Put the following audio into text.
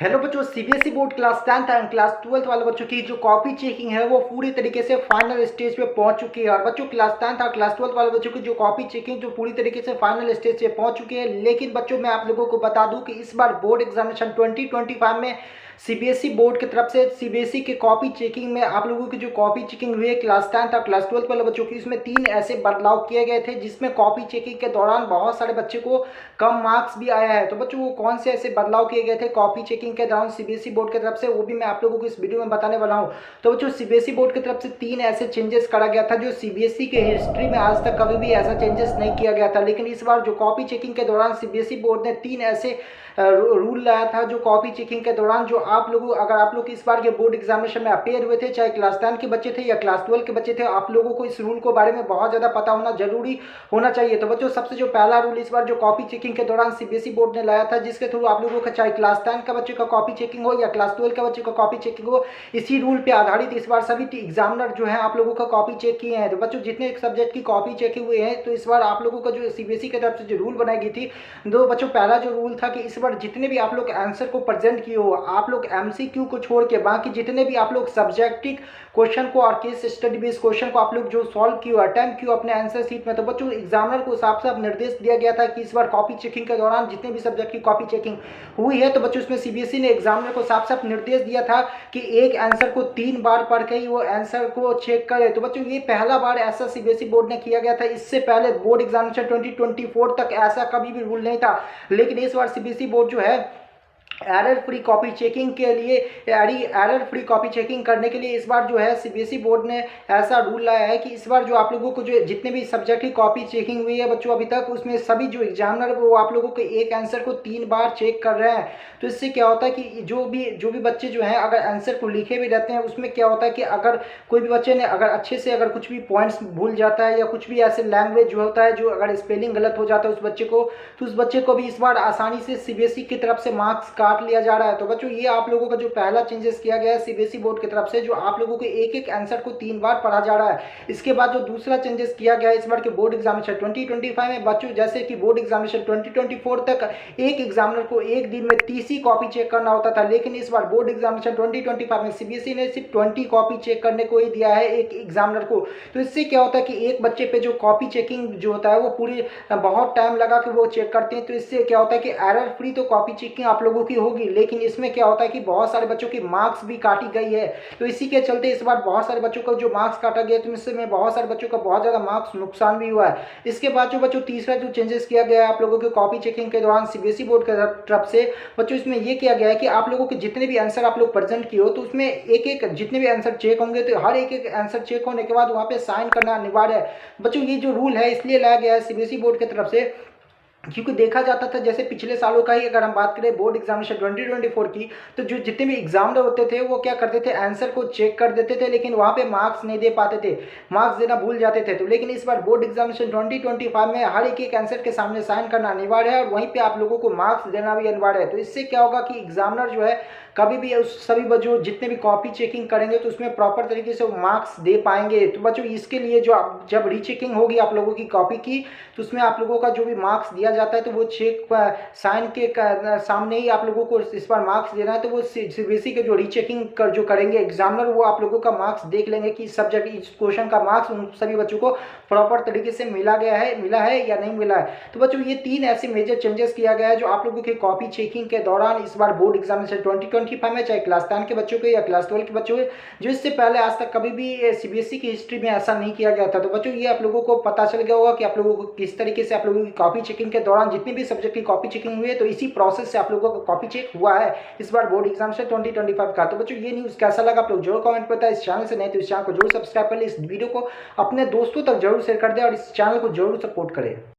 Hello बच्चों, CBSE board class 10th and class 12th वाले बच्चों की जो कॉपी चेकिंग है वो पूरी तरीके से फाइनल स्टेज पे पहुंच चुकी है। और बच्चों क्लास 10th और क्लास 12th वाले बच्चों की जो कॉपी चेकिंग जो पूरी तरीके से फाइनल स्टेज पे पहुंच चुकी है। लेकिन बच्चों मैं आप लोगों को बता दूं कि इस बार बोर्ड एग्जामिनेशन 2025 में सीबीएसई बोर्ड की तरफ से सीबीएसई के कॉपी चेकिंग में आप लोगों की जो कॉपी चेकिंग हुई है क्लास 10th और क्लास 12th वाले बच्चों की, इसमें 3 ऐसे बदलाव किए गए थे जिसमें कॉपी चेकिंग के दौरान बहुत सारे बच्चे को कम मार्क्स भी आया है। तो बच्चों वो कौन से ऐसे बदलाव किए गए थे कॉपी चेकिंग के दौरान सीबीएसई बोर्ड की तरफ से, वो भी मैं आप लोगों को इस वीडियो में बताने वाला हूं। तो बच्चों सीबीएसई बोर्ड की तरफ से 3 ऐसे चेंजेस करा गया था जो सीबीएसई के हिस्ट्री में आज तक कभी भी ऐसा चेंजेस नहीं किया गया था। लेकिन इस बार जो कॉपी चेकिंग के दौरान सीबीएसई बोर्ड ने 3 ऐसे रूल लाया था जो कॉपी चेकिंग के दौरान जो आप लोगों, अगर आप लोग इस बार के बोर्ड एग्जामिनेशन में अपेयर हुए थे, चाहे क्लास 10 के बच्चे थे या क्लास 12 के बच्चे थे, आप लोगों को इस रूल के बारे में बहुत ज़्यादा पता होना जरूरी होना चाहिए। तो बच्चों सबसे जो पहला रूल इस बार जो कॉपी चेकिंग के दौरान सीबीएसई बोर्ड ने लाया था, जिसके थ्रू आप लोगों का चाहे क्लास 10 का बच्चे का कॉपी चेकिंग हो या क्लास 12 का बच्चे का कॉपी चेकिंग हो, इसी रूल पे आधारित इस बार सभी एग्जामिनर जो है आप लोगों का कॉपी चेक किए हैं। तो बच्चों जितने सब्जेक्ट की कॉपी चेक हुए हैं, तो इस बार आप लोगों का जो सीबीएसई की तरफ से जो रूल बनाई गई थी, दो बच्चों पहला जो रूल था कि इस बार जितने भी आप लोग आंसर को प्रेजेंट किए हो, आप लोग एमसीक्यू को छोड़ के बाकी जितने भी आप लोग सब्जेक्टिव क्वेश्चन को और केस स्टडी बेस्ड क्वेश्चन को आप लोग जो सॉल्व किए अटेम्प्ट किए अपने आंसर शीट में, तो बच्चों एग्जामिनर को साफ साफ निर्देश दिया गया था कि इस बार कॉपी चेकिंग के दौरान जितने भी सब्जेक्ट की कॉपी चेकिंग हुई है, तो बच्चों इसमें सीबीएसई ने एग्जामिनर को साफ साफ निर्देश दिया था कि एक आंसर को 3 बार पढ़ के ही वो आंसर को चेक करे। तो बच्चों ये पहला बार ऐसा सीबीएसई बोर्ड ने किया गया था। इससे पहले बोर्ड एग्जामिनेशन 2024 तक ऐसा कभी भी रूल नहीं था। लेकिन इस बार सीबीएसई बोर्ड जो है एरर फ्री कॉपी चेकिंग के लिए, एरर फ्री कॉपी चेकिंग करने के लिए इस बार जो है सीबीएसई बोर्ड ने ऐसा रूल लाया है कि इस बार जो आप लोगों को जो जितने भी सब्जेक्ट की कॉपी चेकिंग हुई है बच्चों अभी तक, उसमें सभी जो एग्जामिनर वो आप लोगों के एक आंसर को 3 बार चेक कर रहे हैं। तो इससे क्या होता है कि जो भी बच्चे जो हैं अगर आंसर को लिखे भी रहते हैं, उसमें क्या होता है कि अगर कोई भी बच्चे ने अगर अच्छे से अगर कुछ भी पॉइंट्स भूल जाता है या कुछ भी ऐसे लैंग्वेज जो होता है जो अगर स्पेलिंग गलत हो जाता है उस बच्चे को, तो उस बच्चे को भी इस बार आसानी से सीबीएसई की तरफ से मार्क्स काट लिया जा रहा है। तो बच्चों ये आप लोगों का जो पहला चेंजेस किया गया है सीबीएसई बोर्ड की तरफ से, जो आप लोगों के एक एक आंसर को 3 बार पढ़ा जा रहा है। इसके बाद जो दूसरा चेंजेस किया गया है इस बार के बोर्ड एग्जामिनेशन 2025 में बच्चों, जैसे कि बोर्ड एग्जामिनेशन 2024 तक एक एग्जामिनर को एक दिन में 30 ही कॉपी चेक करना होता था, लेकिन इस बार बोर्ड एग्जामिनेशन 2025 में सीबीएसई ने सिर्फ 20 कॉपी चेक करने को ही दिया है एक एग्जामिनर को। तो इससे क्या होता है कि एक बच्चे पे जो कॉपी चेकिंग जो होता है वो पूरी बहुत टाइम लगा के वो चेक करते हैं। तो इससे क्या होता है कि एरर फ्री तो कॉपी चेकिंग आप लोगों की होगी, लेकिन इसमें क्या होता है कि बहुत सारे बच्चों की मार्क्स भी काटी गई है। तो इसी के चलते इस बार बहुत सारे बच्चों का जो मार्क्स काटा गया, तो इसमें बहुत सारे बच्चों का बहुत ज़्यादा मार्क्स नुकसान भी हुआ है। इसके बाद जो बच्चों तीसरा जो चेंजेस किया गया है आप लोगों के कॉपी चेकिंग के दौरान सीबीएसई बोर्ड की तरफ से बच्चों, इसमें यह किया गया है कि आप लोगों के जितने भी आंसर आप लोग प्रेजेंट किए हो, तो उसमें एक एक जितने भी आंसर चेक होंगे, तो हर एक एक आंसर चेक होने के बाद वहाँ पे साइन करना अनिवार्य है। बच्चों ये जो रूल है इसलिए लाया गया है सीबीएसई बोर्ड की तरफ से, क्योंकि देखा जाता था जैसे पिछले सालों का ही अगर हम बात करें बोर्ड एग्जामिनेशन 2024 की, तो जो जितने भी एग्जामिनर होते थे वो क्या करते थे, आंसर को चेक कर देते थे लेकिन वहाँ पे मार्क्स नहीं दे पाते थे, मार्क्स देना भूल जाते थे। तो लेकिन इस बार बोर्ड एग्जामिनेशन 2025 में हर एक एक आंसर के सामने साइन करना अनिवार्य है और वहीं पर आप लोगों को मार्क्स देना भी अनिवार्य है। तो इससे क्या होगा कि एग्जामिनर जो है कभी भी उस सभी बच्चों जितने भी कॉपी चेकिंग करेंगे तो उसमें प्रॉपर तरीके से वो मार्क्स दे पाएंगे। तो बच्चों इसके लिए जो जब रीचेकिंग होगी आप लोगों की कॉपी की, तो उसमें आप लोगों का जो भी मार्क्स दिया जाता है तो वो चेक साइन के सामने ही आप लोगों को इस बार मार्क्स देना है। तो वो सीबीएसई के जो रीचेकिंग कर जो करेंगे एग्जामिनर, वो आप लोगों का मार्क्स देख लेंगे कि सब्जेक्ट इस क्वेश्चन का मार्क्स उन सभी बच्चों को प्रॉपर तरीके से मिला है या नहीं मिला है। तो बच्चों ये 3 ऐसे मेजर चेंजेस किया गया है जो आप लोगों की कॉपी चेकिंग के दौरान इस बार बोर्ड एग्जामिनेशन 2025 में, चाहे क्लास 10 के बच्चों के या क्लास 12 के बच्चों के, जो इससे पहले आज तक कभी भी सीबीएसई की हिस्ट्री में ऐसा नहीं किया गया था। तो बच्चों ये आप लोगों को पता चल गया होगा कि आप लोगों को किस तरीके से आप लोगों की कॉपी चेकिंग के दौरान जितनी भी सब्जेक्ट की कॉपी चेकिंग हुई है, तो इसी प्रोसेस से आप लोगों का कॉपी चेक हुआ है इस बार बोर्ड एग्जामिनेशन 2025 का। तो बच्चों ये न्यूज़ कैसा लगा आप लोग जरूर कमेंट पर बताएं। इस चैनल से नहीं तो इस चैनल को जरूर सब्सक्राइब कर ले, इस वीडियो को अपने दोस्तों तक जरूर शेयर कर दे और इस चैनल को जरूर सपोर्ट करें।